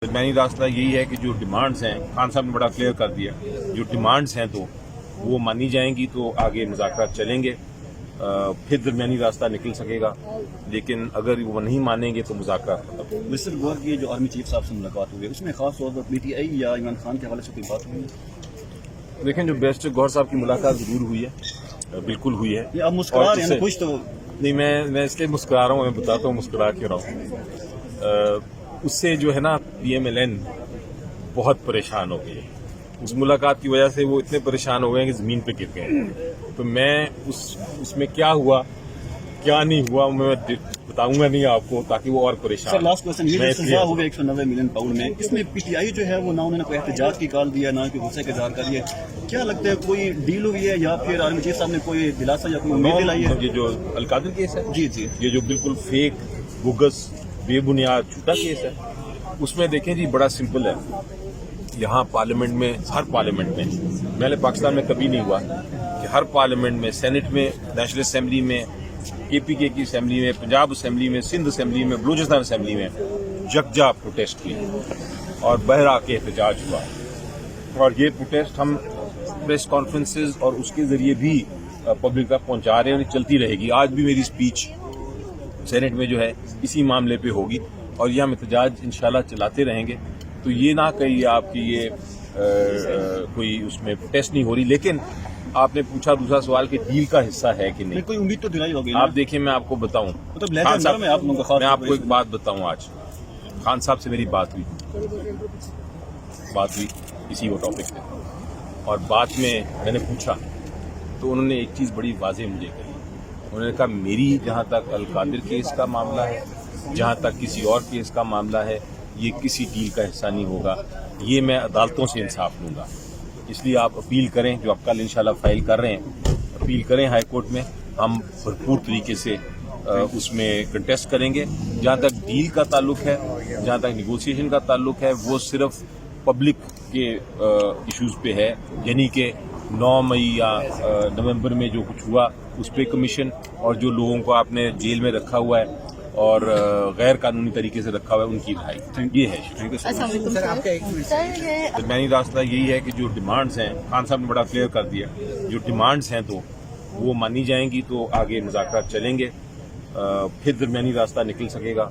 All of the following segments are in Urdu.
درمیانی راستہ یہی ہے کہ جو ڈیمانڈز ہیں خان صاحب نے بڑا کلیئر کر دیا، جو ڈیمانڈز ہیں تو وہ مانی جائیں گی تو آگے مذاکرات چلیں گے، پھر درمیانی راستہ نکل سکے گا، لیکن اگر وہ نہیں مانیں گے تو مذاکرات ختم۔ مسٹر گور کی جو آرمی چیف صاحب سے ملاقات ہوئی ہے اس میں خاص طور پر پی ٹی آئی یا عمران خان کے حوالے سے کوئی بات ہوئی ہے؟ دیکھیں، جو بیرسٹر گور صاحب کی ملاقات ضرور ہوئی ہے، بالکل ہوئی ہے۔ یہ اب مسکرا رہے ہیں کچھ تو نہیں، میں اس لیے مسکرا رہا ہوں، میں بتاتا ہوں مسکرا کیوں رہا ہوں۔ اس سے جو ہے نا پی ایم ایل این بہت پریشان ہو گئی، اس ملاقات کی وجہ سے وہ اتنے پریشان ہو گئے کہ زمین پہ گر گئے۔ تو میں اس میں کیا ہوا کیا نہیں ہوا میں بتاؤں گا نہیں آپ کو، تاکہ وہ اور پریشان۔ سر لاسٹ کوشچن، یہ جو سزا ہو گئی 190 ملین پاؤنڈ میں، اس میں پی ٹی آئی جو ہے وہ نہ انہوں نے کوئی احتجاج کی کال دیا، نہ کوئی غصے کا اظہار کر دیا، کیا لگتا ہے کوئی ڈیل ہوئی ہے یا پھر آرمی چیف صاحب نے کوئی دلاسا یا کوئی امید دلائی ہے؟ یہ جو القادر کیس ہے، جی یہ جو بالکل فیک، بوگس، بے بنیاد جھوٹا کیس ہے، اس میں دیکھیں جی بڑا سمپل ہے۔ یہاں پارلیمنٹ میں، ہر پارلیمنٹ میں، پہلے پاکستان میں کبھی نہیں ہوا کہ ہر پارلیمنٹ میں، سینٹ میں، نیشنل اسمبلی میں، کے پی کے کی اسمبلی میں، پنجاب اسمبلی میں، سندھ اسمبلی میں، بلوچستان اسمبلی میں یکجا پروٹیسٹ ہوئی اور بہرا کے احتجاج ہوا، اور یہ پروٹیسٹ ہم پریس کانفرنسز اور اس کے ذریعے بھی پبلک تک پہنچا رہے ہیں، اور چلتی رہے گی۔ آج بھی میری اسپیچ سینٹ میں جو ہے اسی معاملے پہ ہوگی، اور یہ ہم احتجاج انشاءاللہ چلاتے رہیں گے۔ تو یہ نہ کہیے آپ کہ یہ کوئی اس میں پروٹیسٹ نہیں ہو رہی، لیکن آپ نے پوچھا دوسرا سوال کہ ڈیل کا حصہ ہے کہ نہیں۔ کوئی امید تو دلائی ہوگی آپ دیکھیں، میں آپ کو بتاؤں، میں آپ کو ایک بات بتاؤں۔ آج خان صاحب سے میری بات ہوئی اسی وہ ٹاپک پہ، اور بات میں نے پوچھا تو انہوں نے ایک چیز بڑی واضح مجھے کہی۔ انہوں نے کہا میری جہاں تک القادر کیس کا معاملہ ہے، جہاں تک کسی اور کیس کا معاملہ ہے، یہ کسی ڈیل کا حصہ نہیں ہوگا، یہ میں عدالتوں سے انصاف لوں گا۔ اس لیے آپ اپیل کریں، جو آپ کل انشاءاللہ فائل کر رہے ہیں، اپیل کریں ہائی کورٹ میں، ہم بھرپور طریقے سے اس میں کنٹیسٹ کریں گے۔ جہاں تک ڈیل کا تعلق ہے، جہاں تک نیگوسیشن کا تعلق ہے، وہ صرف پبلک کے ایشوز پہ ہے، یعنی کہ 9 مئی یا نومبر میں جو کچھ ہوا اس پہ کمیشن، اور جو لوگوں کو آپ نے جیل میں رکھا ہوا ہے اور غیر قانونی طریقے سے رکھا ہوا ہے، ان کی رہائی، یہ ہے۔ درمیانی راستہ یہی ہے کہ جو ڈیمانڈز ہیں خان صاحب نے بڑا کلیئر کر دیا، جو ڈیمانڈز ہیں تو وہ مانی جائیں گی تو آگے مذاکرات چلیں گے، پھر درمیانی راستہ نکل سکے گا،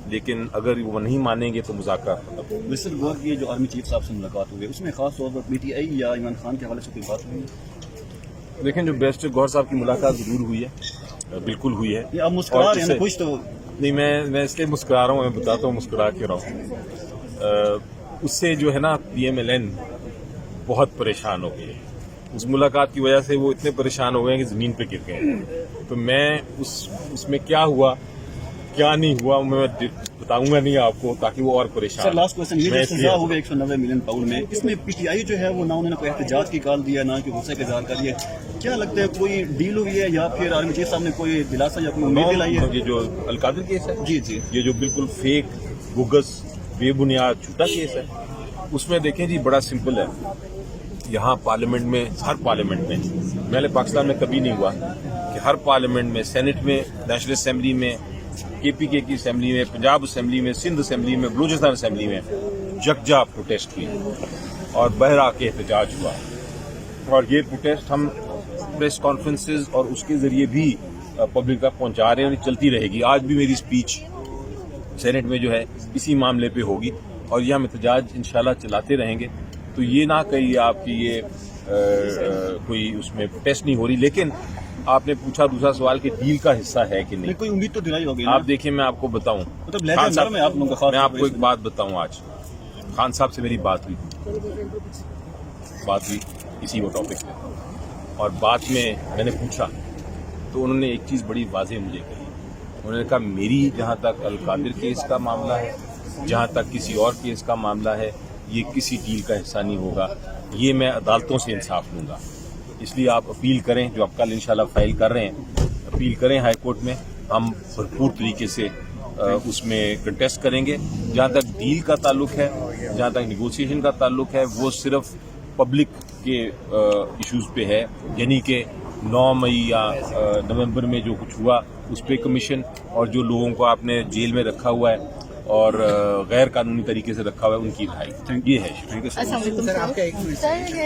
لیکن اگر وہ نہیں مانیں گے تو مذاکرات ختم۔ مسٹر گور کی جو آرمی چیف صاحب سے ملاقات ہوئی ہے اس میں خاص طور پر پی ٹی آئی یا عمران خان کے حوالے سے کوئی بات ہوئی ہے؟ دیکھیں، جو بیرسٹر گور صاحب کی ملاقات ضرور ہوئی ہے، بالکل ہوئی ہے۔ یہ اب مسکرا رہے ہیں کچھ تو نہیں، میں اس لیے مسکرا رہا ہوں، میں بتاتا ہوں مسکرا کیوں رہا ہوں۔ اس سے جو ہے نا پی ایم ایل این بہت پریشان ہو گئی، اس ملاقات کی وجہ سے وہ اتنے پریشان ہو گئے کہ زمین پہ گر گئے۔ تو میں اس میں کیا ہوا کیا نہیں ہوا میں بتاؤں گا نہیں آپ کو، تاکہ وہ اور پریشان۔ سر لاسٹ کوشچن، یہ جو سزا ہو گئی 190 ملین پاؤنڈ میں، اس میں پی ٹی آئی جو ہے وہ نہ انہوں نے کوئی احتجاج کی کال دیا، نہ کوئی غصے کا اظہار کر دیا، کیا لگتا ہے کوئی ڈیل ہوئی ہے یا پھر آرمی چیف صاحب نے کوئی دلاسا یا کوئی امید دلائی ہے؟ یہ جو القادر کیس ہے، جی یہ جو بالکل فیک، بوگس، بے بنیاد جھوٹا کیس ہے، اس میں دیکھیں جی بڑا سمپل ہے۔ یہاں پارلیمنٹ میں، ہر پارلیمنٹ میں، پہلے پاکستان میں کبھی نہیں ہوا کہ ہر پارلیمنٹ میں، سینٹ میں، نیشنل اسمبلی میں، کے پی کے کی اسمبلی میں، پنجاب اسمبلی میں، سندھ اسمبلی میں، بلوچستان اسمبلی میں یکجا پروٹیسٹ ہوئی اور بہرا کے احتجاج ہوا، اور یہ پروٹیسٹ ہم پریس کانفرنسز اور اس کے ذریعے بھی پبلک تک پہنچا رہے ہیں، اور چلتی رہے گی۔ آج بھی میری اسپیچ سینٹ میں جو ہے اسی معاملے پہ ہوگی، اور یہ ہم احتجاج انشاءاللہ چلاتے رہیں گے۔ تو یہ نہ کہیے آپ کہ یہ کوئی اس میں پروٹیسٹ نہیں ہو رہی، لیکن آپ نے پوچھا دوسرا سوال کہ ڈیل کا حصہ ہے کہ نہیں۔ کوئی امید تو دلائی ہوگی آپ دیکھیں، میں آپ کو بتاؤں، میں آپ کو ایک بات بتاؤں۔ آج خان صاحب سے میری بات ہوئی اسی وہ ٹاپک پہ، اور بات میں نے پوچھا تو انہوں نے ایک چیز بڑی واضح مجھے کہی۔ انہوں نے کہا میری جہاں تک القادر کیس کا معاملہ ہے، جہاں تک کسی اور کیس کا معاملہ ہے، یہ کسی ڈیل کا حصہ نہیں ہوگا، یہ میں عدالتوں سے انصاف لوں گا۔ اس لیے آپ اپیل کریں، جو آپ کل انشاءاللہ فائل کر رہے ہیں، اپیل کریں ہائی کورٹ میں، ہم بھرپور طریقے سے اس میں کنٹیسٹ کریں گے۔ جہاں تک ڈیل کا تعلق ہے، جہاں تک نیگوسیشن کا تعلق ہے، وہ صرف پبلک کے ایشوز پہ ہے، یعنی کہ 9 مئی یا نومبر میں جو کچھ ہوا اس پہ کمیشن، اور جو لوگوں کو آپ نے جیل میں رکھا ہوا ہے اور غیر قانونی طریقے سے رکھا ہوا ہے ان کی رہائی. یہ ہے. تھینک یو السلام علیکم سر.